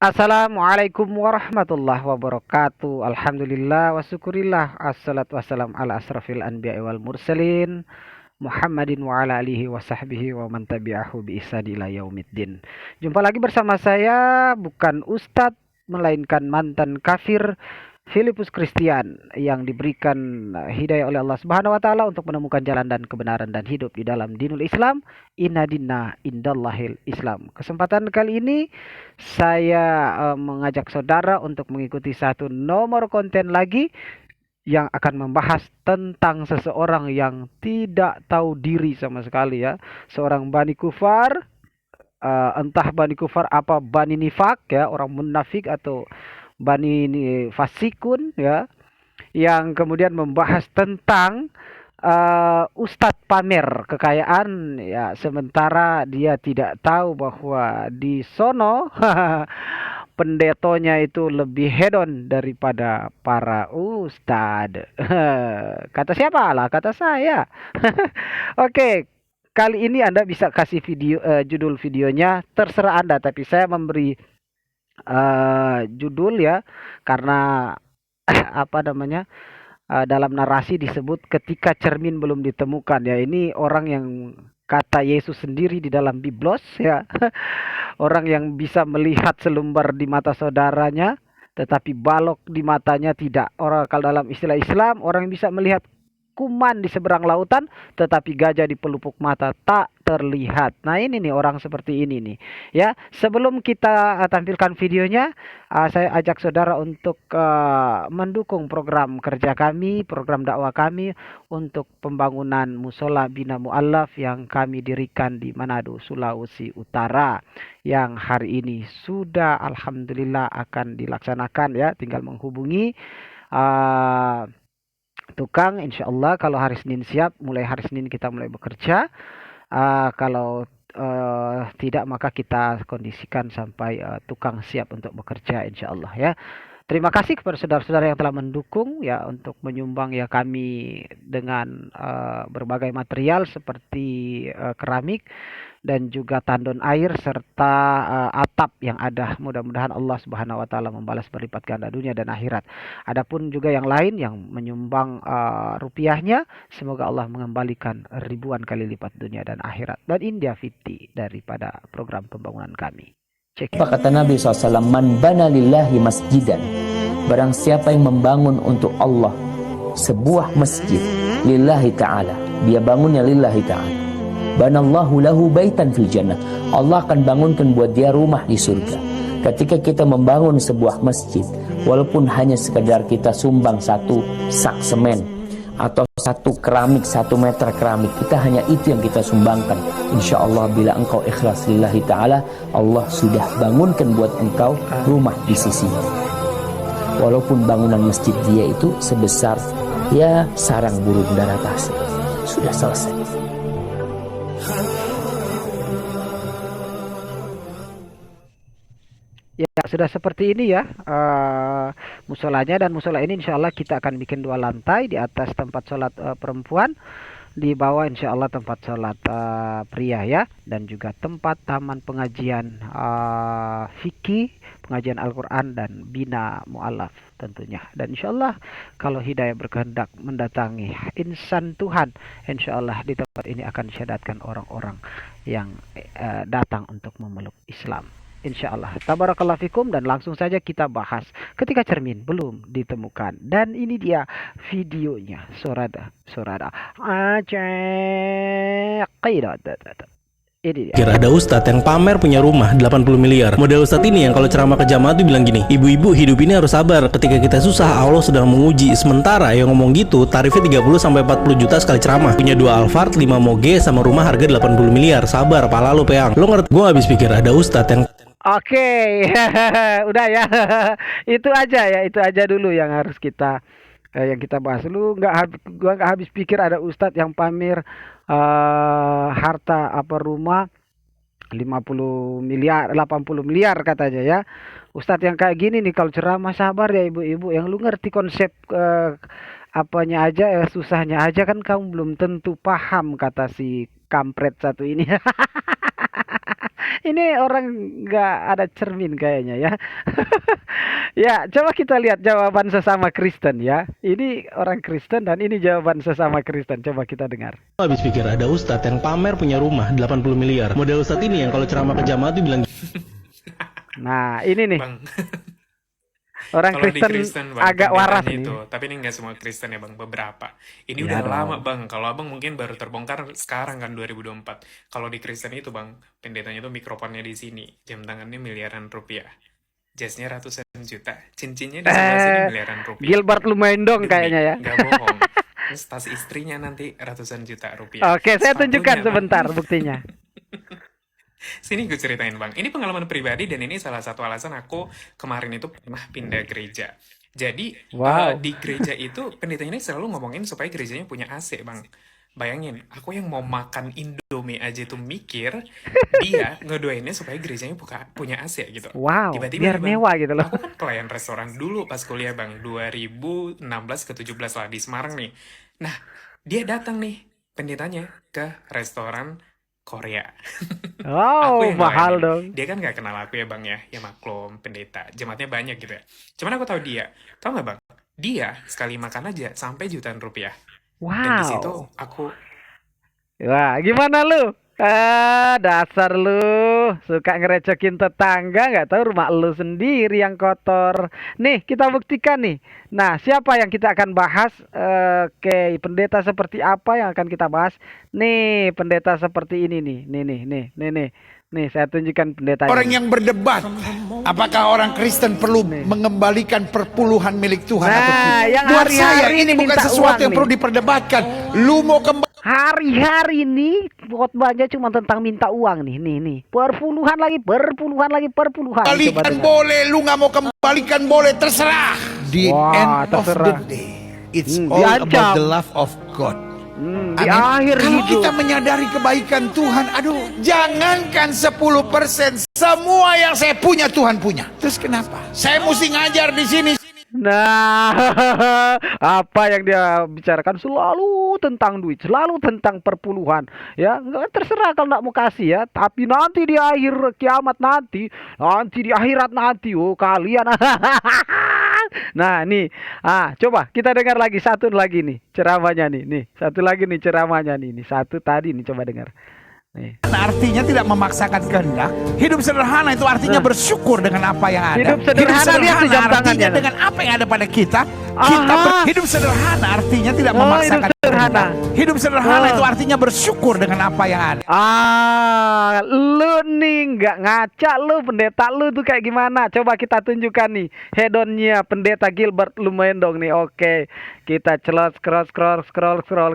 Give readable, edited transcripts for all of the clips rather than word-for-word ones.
Assalamualaikum warahmatullahi wabarakatuh. Alhamdulillah wa syukurillah. Assalatu wassalam ala asrafil anbiya wal mursalin Muhammadin wa ala alihi wa sahbihi wa man tabi'ahu bi ihsan ila yaumiddin. Jumpa lagi bersama saya, bukan Ustadz melainkan mantan kafir Filipus Christian yang diberikan hidayah oleh Allah Subhanahu wa taala untuk menemukan jalan dan kebenaran dan hidup di dalam dinul Islam. Inna dinna indallahil Islam. Kesempatan kali ini saya mengajak saudara untuk mengikuti satu nomor konten lagi yang akan membahas tentang seseorang yang tidak tahu diri sama sekali ya. Seorang Bani Kufar, entah Bani Kufar apa Bani Nifak ya, orang munafik atau Bani Fasikun ya, yang kemudian membahas tentang Ustadz pamer kekayaan ya, sementara dia tidak tahu bahwa di sono pendetonya itu lebih hedon daripada para ustadz. Kata siapa lah? Kata saya. Oke, kali ini Anda bisa kasih judul videonya terserah Anda, tapi saya memberi judul ya karena apa namanya, dalam narasi disebut ketika cermin belum ditemukan ya. Ini orang yang kata Yesus sendiri di dalam Biblos ya. Orang yang bisa melihat selembar di mata saudaranya tetapi balok di matanya tidak. Orang kalau dalam istilah Islam, orang yang bisa melihat kuman di seberang lautan tetapi gajah di pelupuk mata tak terlihat. Nah, ini nih orang seperti ini nih. Ya, sebelum kita tampilkan videonya, saya ajak saudara untuk mendukung program kerja kami, program dakwah kami untuk pembangunan musola Bina Mu'allaf yang kami dirikan di Manado, Sulawesi Utara, yang hari ini sudah alhamdulillah akan dilaksanakan ya. Tinggal menghubungi uh, tukang, insya Allah kalau hari Senin siap, mulai hari Senin kita mulai bekerja. Kalau tidak maka kita kondisikan sampai tukang siap untuk bekerja insya Allah ya. Terima kasih kepada saudara-saudara yang telah mendukung ya untuk menyumbang ya kami dengan berbagai material seperti keramik dan juga tandon air serta atap yang ada. Mudah-mudahan Allah Subhanahu wa taala membalas berlipat ganda dunia dan akhirat. Adapun juga yang lain yang menyumbang rupiahnya, semoga Allah mengembalikan ribuan kali lipat dunia dan akhirat dan indah fiti daripada program pembangunan kami. Cek. Apa kata Nabi SAW? Man bana lillahi masjidan. Barang siapa yang membangun untuk Allah sebuah masjid lillahi ta'ala, dia bangunnya lillahi ta'ala, banallahu lahu baitan fil jannah, Allah akan bangunkan buat dia rumah di surga. Ketika kita membangun sebuah masjid, walaupun hanya sekedar kita sumbang satu sak semen atau satu keramik, 1 meter keramik, kita hanya itu yang kita sumbangkan. Insya Allah bila engkau ikhlas lillahi ta'ala, Allah sudah bangunkan buat engkau rumah di sisinya. Walaupun bangunan masjid dia itu sebesar ya sarang burung daratasi, sudah selesai. Ya, sudah seperti ini ya musolanya, dan musola ini insya Allah kita akan bikin 2 lantai. Di atas tempat sholat perempuan, di bawah insya Allah tempat sholat pria ya, dan juga tempat taman pengajian fikih, pengajian Al-Quran dan bina mu'alaf tentunya. Dan insya Allah kalau hidayah berkehendak mendatangi insan Tuhan, insya Allah di tempat ini akan disyadatkan orang-orang yang datang untuk memeluk Islam. Insya Allah. Tabarakallah fikum, dan langsung saja kita bahas ketika cermin belum ditemukan. Dan ini dia videonya. Sorada. Aceh. Ini dia. Kira ada ustadz yang pamer punya rumah 80 miliar. Model ustadz ini yang kalau ceramah ke jamaah tuh bilang gini, ibu-ibu hidup ini harus sabar, ketika kita susah Allah sedang menguji. Sementara yang ngomong gitu tarifnya 30-40 juta sekali ceramah. Punya 2 Alphard, 5 Moge sama rumah harga 80 miliar. Sabar, pala lu peang. Lo ngerti? Gue habis pikir ada ustadz yang Oke, udah ya. Itu aja dulu yang harus kita yang kita bahas. Gua nggak habis pikir ada ustadz yang pamer harta apa rumah 50 miliar, 80 miliar katanya ya. Ustadz yang kayak gini nih kalau ceramah sabar ya ibu-ibu, yang lu ngerti konsep apanya aja susahnya aja kan kamu belum tentu paham, kata si kampret satu ini. Ini orang nggak ada cermin kayaknya ya. Ya, coba kita lihat jawaban sesama Kristen ya. Ini orang Kristen dan ini jawaban sesama Kristen. Coba kita dengar. Habis pikir ada ustadz yang pamer punya rumah 80 miliar. Model ustadz ini yang kalau ceramah ke jamaah tuh bilang Nah, ini nih. Bang, Orang kalau di Kristen Kristen Bang, agak waras pendetanya nih. itu, tapi ini nggak semua Kristen ya Bang, beberapa. Ini Iya udah lama dong. Bang, kalau Abang mungkin baru terbongkar sekarang kan 2024. Kalau di Kristen itu Bang, pendetanya itu mikrofonnya di sini, jam tangannya miliaran rupiah. Jasnya ratusan juta, cincinnya di sebelah sini Eh, miliaran rupiah. Gilbert lumayan dong Demi, kayaknya ya. nggak bohong. Terus tas istrinya nanti ratusan juta rupiah. Oke, saya tunjukkan Sepatunya Bang, sebentar buktinya. sini gue ceritain Bang. Ini pengalaman pribadi dan ini salah satu alasan aku kemarin itu pernah pindah gereja. Jadi Wow. di gereja itu pendetanya ini selalu ngomongin supaya gerejanya punya AC Bang. Bayangin, aku yang mau makan Indomie aja tuh mikir, dia ngedoainnya supaya gerejanya punya AC gitu. Wow, Tiba-tiba biar nih Bang, mewah gitu loh. aku kan pelayan restoran dulu pas kuliah Bang, 2016 ke 17 lah di Semarang nih. Nah, dia datang nih, pendetanya ke restoran Korea. Aku Wow, yang mahal ngelayanin. dong. Dia kan nggak kenal aku ya Bang ya maklum pendeta, jemaatnya banyak gitu ya. Cuman aku tahu dia, tahu nggak Bang? Dia sekali makan aja sampai jutaan rupiah. Dan di situ Wow. aku Wah, gimana lu? Dasar lu suka ngerecokin tetangga, nggak tahu rumah lu sendiri yang kotor. Nih, kita buktikan nih. Nah, siapa yang kita akan bahas? Oke, pendeta seperti apa yang akan kita bahas? Nih, pendeta seperti ini nih. Nih, saya tunjukkan pendetanya. Orang yang berdebat, apakah orang Kristen perlu mengembalikan perpuluhan milik Tuhan atau Nah, tidak? yang Buat saya hari-hari ini ini bukan minta sesuatu uang yang nih. perlu diperdebatkan. Lu mau kembali Hari-hari ini khotbahnya cuma tentang minta uang nih. Perpuluhan lagi. Nih, coba kembalikan dengar. boleh, lu nggak mau kembalikan boleh, terserah. The Wah, end of the terserah. day, it's Hmm, all diancam. about the love of God. Di Amin. akhir Kalau hidup. kita menyadari kebaikan Tuhan, aduh, jangankan 10%, semua yang saya punya Tuhan punya. Terus kenapa? Saya mesti ngajar di sini. Nah, apa yang dia bicarakan selalu tentang duit, selalu tentang perpuluhan. Ya, nggak terserah kalau nggak mau kasih ya. Tapi nanti di akhir kiamat nanti di akhirat nanti, oh kalian. Nah, nih, coba kita dengar lagi satu lagi nih ceramahnya nih, satu lagi nih ceramahnya nih, satu tadi nih coba dengar. Nih. Artinya tidak memaksakan kehendak. Hidup sederhana itu artinya bersyukur dengan apa yang ada. Hidup sederhana, lihat tuh jam artinya tangannya. dengan apa yang ada pada kita. Aha. Hidup sederhana artinya tidak Oh, memaksakan hidup sederhana. kehendak. Hidup sederhana Oh. itu artinya bersyukur dengan apa yang ada. Lu nih nggak ngaca lu, pendeta lu tuh kayak gimana? Coba kita tunjukkan nih hedonnya pendeta Gilbert Lumendong nih. Oke, kita scroll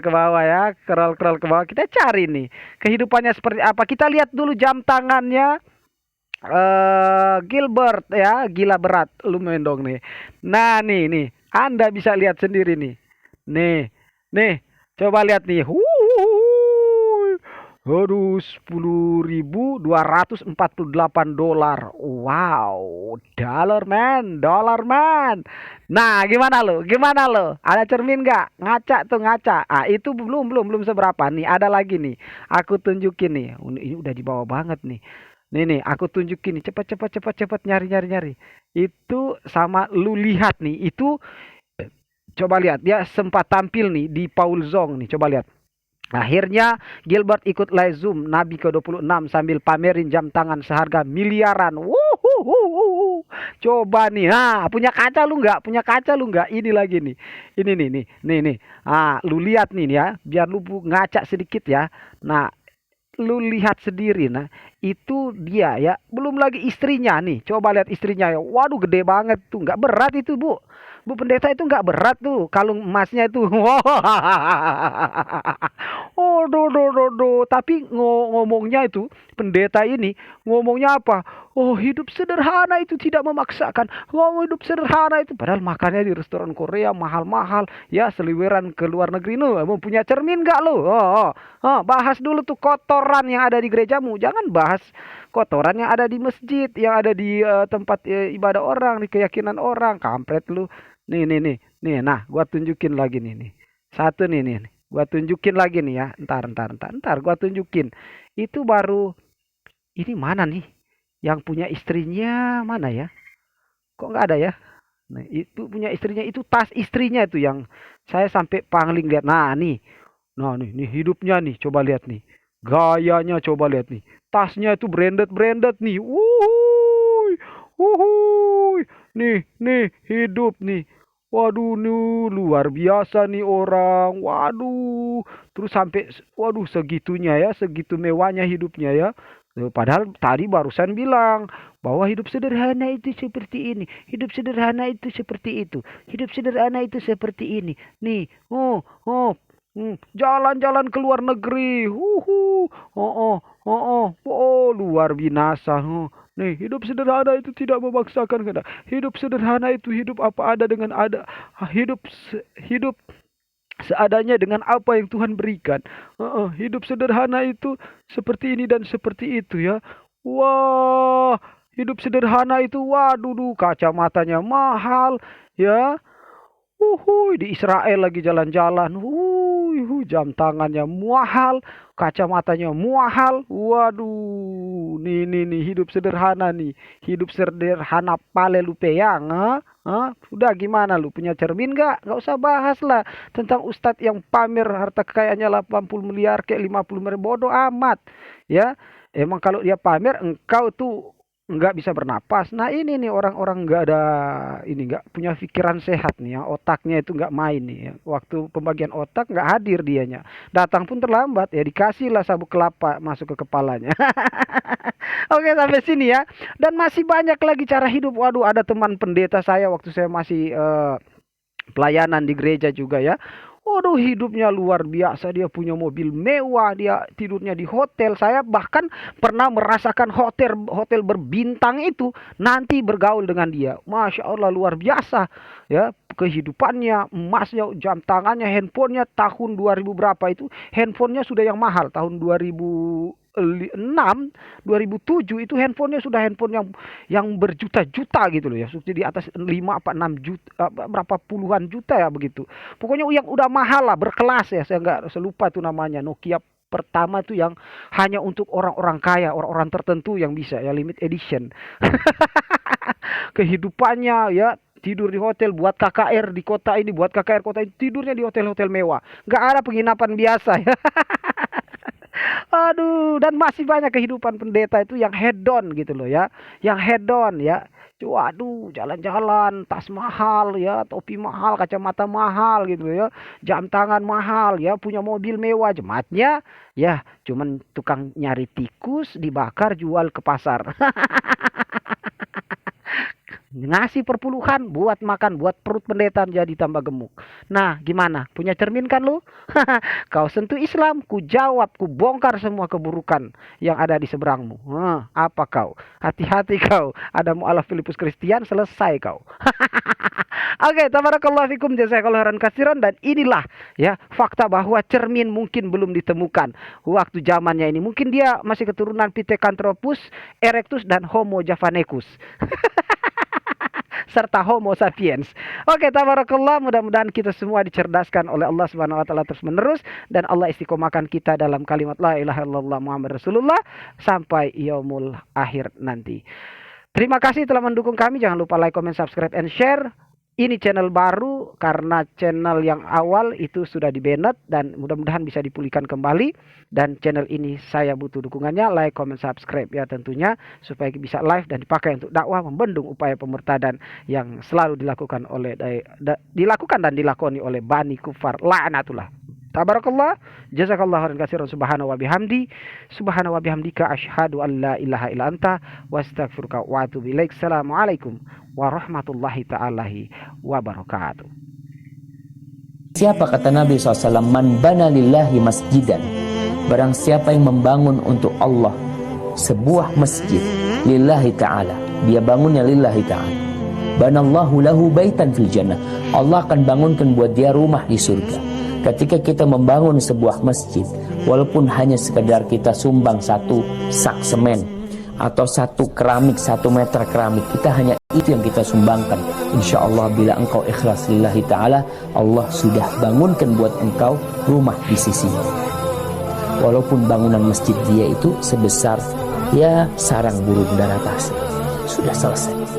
ke bawah ya, scroll ke bawah. Kita cari nih kehidupannya seperti apa. Kita lihat dulu jam tangannya Gilbert ya, gila berat Lumendong nih. Nah nih, Anda bisa lihat sendiri nih. Nih, coba lihat nih. Aduh, $10.248. Wow, dollar man. Nah, gimana lo? Ada cermin nggak? Ngaca. Itu belum seberapa nih. Ada lagi nih. Aku tunjukin nih. Ini udah di bawah banget nih. Nih, aku tunjukin nih. Cepat nyari. Itu sama lu lihat nih. Itu coba lihat, dia sempat tampil nih di Paul Zong nih. Coba lihat. Akhirnya Gilbert ikut live Zoom Nabi ke-26 sambil pamerin jam tangan seharga miliaran. Coba nih, punya kaca lu nggak? Ini lagi nih. Ini nih. Lu lihat nih ya, biar lu ngaca sedikit ya. Nah, lu lihat sendiri, nah itu dia ya. Belum lagi istrinya nih. Coba lihat istrinya ya. Waduh, gede banget tuh. Nggak berat itu, Bu pendeta, itu nggak berat tuh kalung emasnya itu. Tapi ngomongnya itu pendeta ini ngomongnya apa? Oh, hidup sederhana itu tidak memaksakan. Hidup sederhana itu padahal makannya di restoran Korea mahal-mahal ya, seliweran ke luar negeri. Mau punya cermin nggak lo? Bahas dulu tuh kotoran yang ada di gerejamu. Jangan bahas kotoran yang ada di masjid, yang ada di tempat ibadah orang, di keyakinan orang. Kampret lu. Nih. Nah, gua tunjukin lagi nih. Satu nih. Gua tunjukin lagi nih ya. Ntar gua tunjukin. Itu baru ini mana nih? yang punya istrinya mana ya? Kok nggak ada ya? Nah, itu punya istrinya, itu tas istrinya itu yang saya sampai pangling lihat. Nah nih hidupnya nih, coba lihat nih. Gayanya coba lihat nih. Tasnya itu branded nih. Wuhui. Nih hidup nih. Waduh, nih luar biasa nih orang. Waduh. Terus sampai waduh segitunya ya, segitu mewahnya hidupnya ya. Padahal tadi barusan bilang bahwa hidup sederhana itu seperti ini, hidup sederhana itu seperti itu, hidup sederhana itu seperti ini. Nih, jalan-jalan ke luar negeri, luar binasa. Nih, hidup sederhana itu tidak memaksakan kehendak. Hidup sederhana itu hidup apa ada dengan ada, hidup seadanya dengan apa yang Tuhan berikan. Hidup sederhana itu seperti ini dan seperti itu ya. Wah, hidup sederhana itu waduh, kacamatanya mahal ya. Di Israel lagi jalan-jalan. Jam tangannya mahal, kacamatanya mahal. Waduh, nih hidup sederhana nih. Hidup sederhana pale lu peyang, udah gimana lu punya cermin gak? Gak usah bahas lah tentang ustadz yang pamer harta kekayaannya 80 miliar kayak 50 miliar, bodoh amat ya. Emang kalau dia pamer engkau tuh nggak bisa bernapas. Nah ini nih orang-orang nggak ada ini, nggak punya pikiran sehat nih ya, otaknya itu nggak main nih ya. Waktu pembagian otak nggak hadir dianya, datang pun terlambat ya, dikasihlah sabuk kelapa masuk ke kepalanya. Oke, sampai sini ya. Dan masih banyak lagi cara hidup. Waduh, ada teman pendeta saya waktu saya masih pelayanan di gereja juga ya. Waduh, hidupnya luar biasa. Dia punya mobil mewah, dia tidurnya di hotel. Saya bahkan pernah merasakan hotel berbintang itu nanti bergaul dengan dia. Masya Allah, luar biasa ya kehidupannya, emasnya, jam tangannya, handphonenya tahun 2000 berapa itu, handphonenya sudah yang mahal tahun 2006, 2007 itu handphonenya sudah handphone yang berjuta-juta gitu loh ya, sudah di atas 5 apa 6 juta, berapa puluhan juta ya begitu. Pokoknya yang udah mahal lah, berkelas ya, saya nggak selupa itu namanya, Nokia pertama itu yang hanya untuk orang-orang kaya, orang-orang tertentu yang bisa ya, limit edition. Kehidupannya ya, tidur di hotel, buat KKR di kota ini, buat KKR kota ini, tidurnya di hotel-hotel mewah, nggak ada penginapan biasa ya. Aduh, dan masih banyak kehidupan pendeta itu yang hedon gitu loh ya, yang hedon ya. Waduh, jalan-jalan, tas mahal ya, topi mahal, kacamata mahal gitu ya, jam tangan mahal ya, punya mobil mewah, jemaatnya ya cuman tukang nyari tikus dibakar jual ke pasar. Ngasih perpuluhan buat makan, buat perut pendeta jadi tambah gemuk. Nah, gimana? Punya cermin kan lu? Kau sentuh Islam, ku jawab, ku bongkar semua keburukan yang ada di seberangmu. Apa kau? Hati-hati kau. Ada mu'alaf Filipus Kristian, selesai kau. Oke, tabarakallahu fikum, jazakallahu khairan katsiran. Dan inilah ya fakta bahwa cermin mungkin belum ditemukan waktu zamannya ini. Mungkin dia masih keturunan Pithecanthropus erectus dan Homo javanecus. Serta Homo sapiens. Oke, tabarakallah, mudah-mudahan kita semua dicerdaskan oleh Allah Subhanahu wa taala terus menerus, dan Allah istiqomahkan kita dalam kalimat la ilaha illallah Muhammad Rasulullah sampai yaumul akhir nanti. Terima kasih telah mendukung kami. Jangan lupa like, comment, subscribe, and share. Ini channel baru karena channel yang awal itu sudah di-banned, dan mudah-mudahan bisa dipulihkan kembali. Dan channel ini saya butuh dukungannya, like, comment, subscribe ya tentunya, supaya bisa live dan dipakai untuk dakwah membendung upaya pemurtadan yang selalu dilakukan dan dilakoni oleh Bani Kufar la'natullah. Tabarakallah, jazakallahu khairan katsiran, subhanahu wa bihamdika asyhadu an la ilaha illa anta wa astaghfiruka wa atubu ilaik. Assalamualaikum warahmatullahi ta'ala wabarakatuh. Siapa kata Nabi SAW, man bana lillahi masjidan, barang siapa yang membangun untuk Allah sebuah masjid lillahi ta'ala, dia bangunnya lillahi ta'ala, banallahu lahu baitan fil jannah, Allah akan bangunkan buat dia rumah di surga. Ketika kita membangun sebuah masjid, walaupun hanya sekedar kita sumbang satu sak semen atau satu keramik, 1 meter keramik, kita hanya itu yang kita sumbangkan. Insya Allah bila engkau ikhlas lillahi ta'ala, Allah sudah bangunkan buat engkau rumah di sisinya. Walaupun bangunan masjid dia itu sebesar ya sarang burung darah pasir. Sudah selesai.